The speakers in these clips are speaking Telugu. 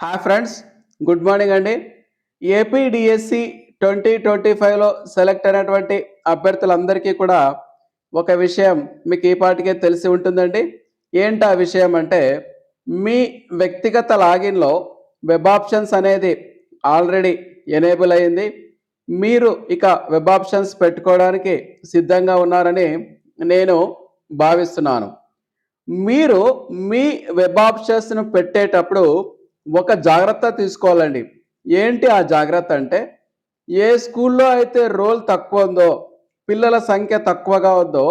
హాయ్ ఫ్రెండ్స్, గుడ్ మార్నింగ్ అండి. ఏపీడిఎస్సి 2025లో సెలెక్ట్ అయినటువంటి అభ్యర్థులందరికీ కూడా ఒక విషయం మీకు ఈ పాటికే తెలిసి ఉంటుందండి. ఏంటి ఆ విషయం అంటే, మీ వ్యక్తిగత లాగిన్లో వెబ్ ఆప్షన్స్ అనేది ఆల్రెడీ ఎనేబుల్ అయింది. మీరు ఇక వెబ్ ఆప్షన్స్ పెట్టుకోవడానికి సిద్ధంగా ఉన్నారని నేను భావిస్తున్నాను. మీరు మీ వెబ్ ఆప్షన్స్ను పెట్టేటప్పుడు ఒక జాగ్రత్త తీసుకోవాలండి. ఏంటి ఆ జాగ్రత్త అంటే, ఏ స్కూల్లో అయితే రోల్ తక్కువ ఉందో, పిల్లల సంఖ్య తక్కువగా ఉందో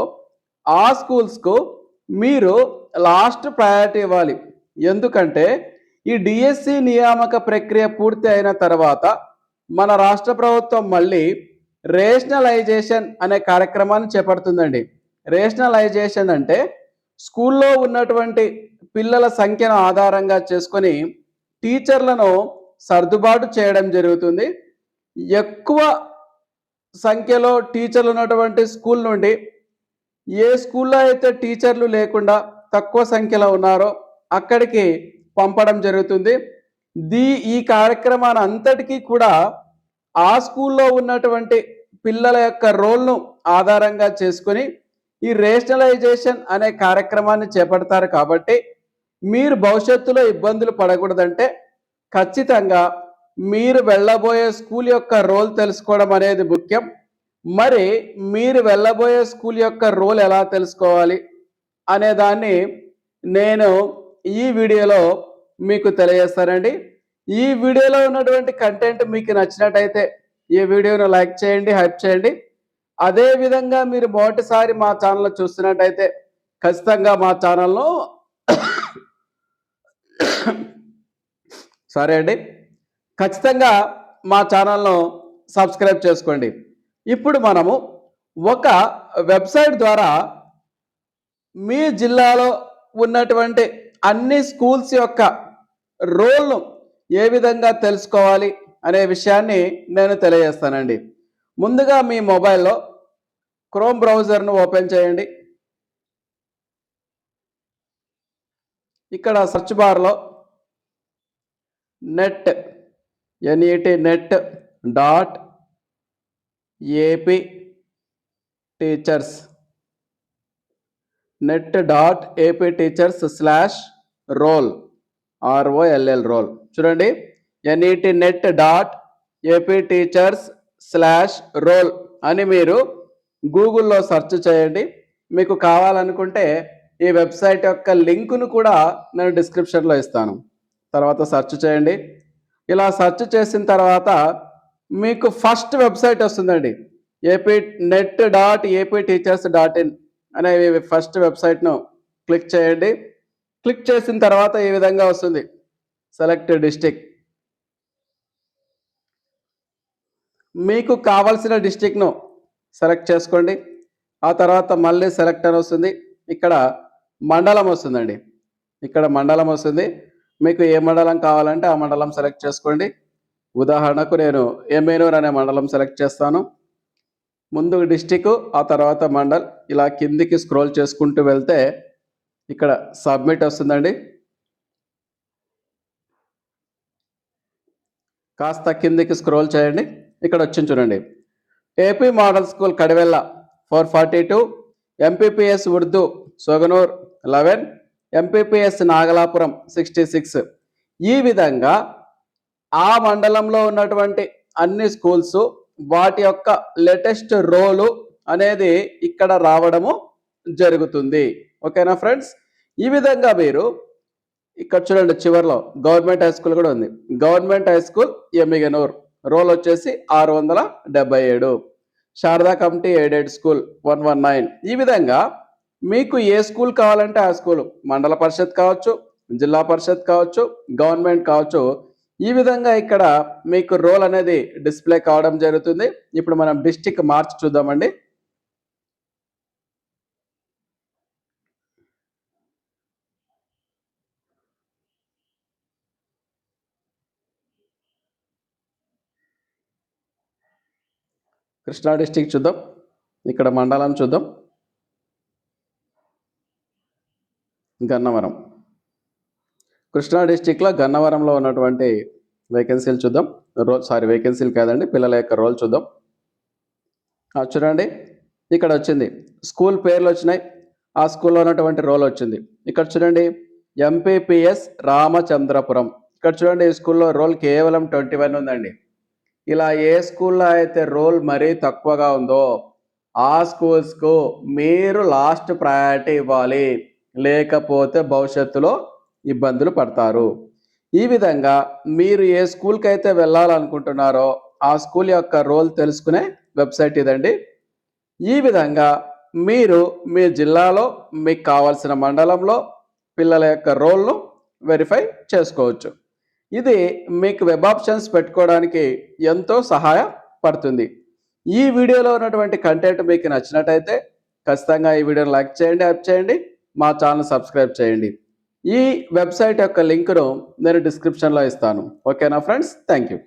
ఆ స్కూల్స్కు మీరు లాస్ట్ ప్రయారిటీ ఇవ్వాలి. ఎందుకంటే ఈ డిఎస్సి నియామక ప్రక్రియ పూర్తి అయిన తర్వాత మన రాష్ట్ర ప్రభుత్వం మళ్ళీ రేషనలైజేషన్ అనే కార్యక్రమాన్ని చేపడుతుందండి. రేషనలైజేషన్ అంటే స్కూల్లో ఉన్నటువంటి పిల్లల సంఖ్యను ఆధారంగా చేసుకొని టీచర్లను సర్దుబాటు చేయడం జరుగుతుంది. ఎక్కువ సంఖ్యలో టీచర్లు ఉన్నటువంటి స్కూల్ నుండి ఏ స్కూల్లో అయితే టీచర్లు లేకుండా తక్కువ సంఖ్యలో ఉన్నారో అక్కడికి పంపడం జరుగుతుంది. ఈ కార్యక్రమాన్ని అంతటికీ కూడా ఆ స్కూల్లో ఉన్నటువంటి పిల్లల యొక్క రోల్ను ఆధారంగా చేసుకొని ఈ రేషనలైజేషన్ అనే కార్యక్రమాన్ని చేపడతారు. కాబట్టి మీరు భవిష్యత్తులో ఇబ్బందులు పడకూడదంటే ఖచ్చితంగా మీరు వెళ్ళబోయే స్కూల్ యొక్క రోల్ తెలుసుకోవడం అనేది ముఖ్యం. మరి మీరు వెళ్ళబోయే స్కూల్ యొక్క రోల్ ఎలా తెలుసుకోవాలి అనే దాన్ని నేను ఈ వీడియోలో మీకు తెలియజేస్తానండి. ఈ వీడియోలో ఉన్నటువంటి కంటెంట్ మీకు నచ్చినట్టయితే ఈ వీడియోను లైక్ చేయండి, హైప్ చేయండి. అదేవిధంగా మీరు మొదటిసారి మా ఛానల్ చూస్తున్నట్టయితే ఖచ్చితంగా మా ఛానల్ను సరే అండి, ఖచ్చితంగా మా ఛానల్ను సబ్స్క్రైబ్ చేసుకోండి. ఇప్పుడు మనము ఒక వెబ్సైట్ ద్వారా మీ జిల్లాలో ఉన్నటువంటి అన్ని స్కూల్స్ యొక్క రోల్ను ఏ విధంగా తెలుసుకోవాలి అనే విషయాన్ని నేను తెలియజేస్తానండి. ముందుగా మీ మొబైల్లో క్రోమ్ బ్రౌజర్ను ఓపెన్ చేయండి. ఇక్కడ సెర్చ్ బార్లో net net dot AP teachers roll roll చూడండి. net dot AP teachers roll అని మీరు గూగుల్లో సెర్చ్ చేయండి. మీకు కావాలనుకుంటే ఈ వెబ్సైట్ యొక్క లింకును కూడా నేను డిస్క్రిప్షన్లో ఇస్తాను. తర్వాత సెర్చ్ చేయండి. ఇలా సెర్చ్ చేసిన తర్వాత మీకు ఫస్ట్ వెబ్సైట్ వస్తుందండి, net.apteachers.in అనే ఫస్ట్ వెబ్సైట్ను క్లిక్ చేయండి. క్లిక్ చేసిన తర్వాత ఈ విధంగా వస్తుంది, సెలెక్ట్ డిస్ట్రిక్ట్. మీకు కావాల్సిన డిస్ట్రిక్ట్ను సెలెక్ట్ చేసుకోండి. ఆ తర్వాత మళ్ళీ సెలెక్ట్ అని వస్తుంది. ఇక్కడ మండలం వస్తుందండి, ఇక్కడ మండలం వస్తుంది. మీకు ఏ మండలం కావాలంటే ఆ మండలం సెలెక్ట్ చేసుకోండి. ఉదాహరణకు నేను ఎమ్మెనూర్ అనే మండలం సెలెక్ట్ చేస్తాను. ముందు డిస్టిక్, ఆ తర్వాత మండల్. ఇలా కిందికి స్క్రోల్ చేసుకుంటూ వెళ్తే ఇక్కడ సబ్మిట్ వస్తుందండి. కాస్త కిందికి స్క్రోల్ చేయండి. ఇక్కడ వచ్చింది చూడండి, AP model school Kadivella 442, MPPS Urdu Soganur 11, MPPS Nagalapuram 66. ఈ విధంగా ఆ మండలంలో ఉన్నటువంటి అన్ని స్కూల్స్ వాటి యొక్క లేటెస్ట్ రోలు అనేది ఇక్కడ రావడము జరుగుతుంది. ఓకేనా ఫ్రెండ్స్? ఈ విధంగా మీరు ఇక్కడ చూడండి, చివరిలో గవర్నమెంట్ హై స్కూల్ కూడా ఉంది. Government high school Emmiganur roll వచ్చేసి 677. Sharada committee aided school 119. ఈ విధంగా మీకు ఏ స్కూల్ కావాలంటే ఆ స్కూల్, మండల పరిషత్ కావచ్చు, జిల్లా పరిషత్ కావచ్చు, గవర్నమెంట్ కావచ్చు, ఈ విధంగా ఇక్కడ మీకు రోల్ అనేది డిస్ప్లే కావడం జరుగుతుంది. ఇప్పుడు మనం డిస్ట్రిక్ట్ మార్చి చూద్దామండి. కృష్ణా డిస్ట్రిక్ట్ చూద్దాం. ఇక్కడ మండలం చూద్దాం, గన్నవరం. కృష్ణా డిస్టిక్లో గన్నవరంలో ఉన్నటువంటి వేకెన్సీలు చూద్దాం. వేకెన్సీలు కాదండి, పిల్లల యొక్క రోల్ చూద్దాం. చూడండి, ఇక్కడ వచ్చింది స్కూల్ పేర్లు వచ్చినాయి, ఆ స్కూల్లో ఉన్నటువంటి రోల్ వచ్చింది. ఇక్కడ చూడండి, ఎంపీపీఎస్ రామచంద్రపురం. ఇక్కడ చూడండి, ఈ స్కూల్లో రోల్ కేవలం 21 ఉందండి. ఇలా ఏ స్కూల్లో అయితే రోల్ మరీ తక్కువగా ఉందో ఆ స్కూల్స్కు మీరు లాస్ట్ ప్రయారిటీ ఇవ్వాలి, లేకపోతే భవిష్యత్తులో ఇబ్బందులు పడతారు. ఈ విధంగా మీరు ఏ స్కూల్కి అయితే వెళ్ళాలనుకుంటున్నారో ఆ స్కూల్ యొక్క రోల్ తెలుసుకునే వెబ్సైట్ ఇదండి. ఈ విధంగా మీరు మీ జిల్లాలో మీకు కావాల్సిన మండలంలో పిల్లల యొక్క రోల్ను వెరిఫై చేసుకోవచ్చు. ఇది మీకు వెబ్ ఆప్షన్స్ పెట్టుకోవడానికి ఎంతో సహాయపడుతుంది. ఈ వీడియోలో ఉన్నటువంటి కంటెంట్ మీకు నచ్చినట్టయితే ఖచ్చితంగా ఈ వీడియోని లైక్ చేయండి, హెల్ప్ చేయండి, మా ఛానల్ సబ్స్క్రైబ్ చేయండి. ఈ వెబ్సైట్ యొక్క లింకును నేను డిస్క్రిప్షన్లో ఇస్తాను. ఓకేనా ఫ్రెండ్స్? Thank you.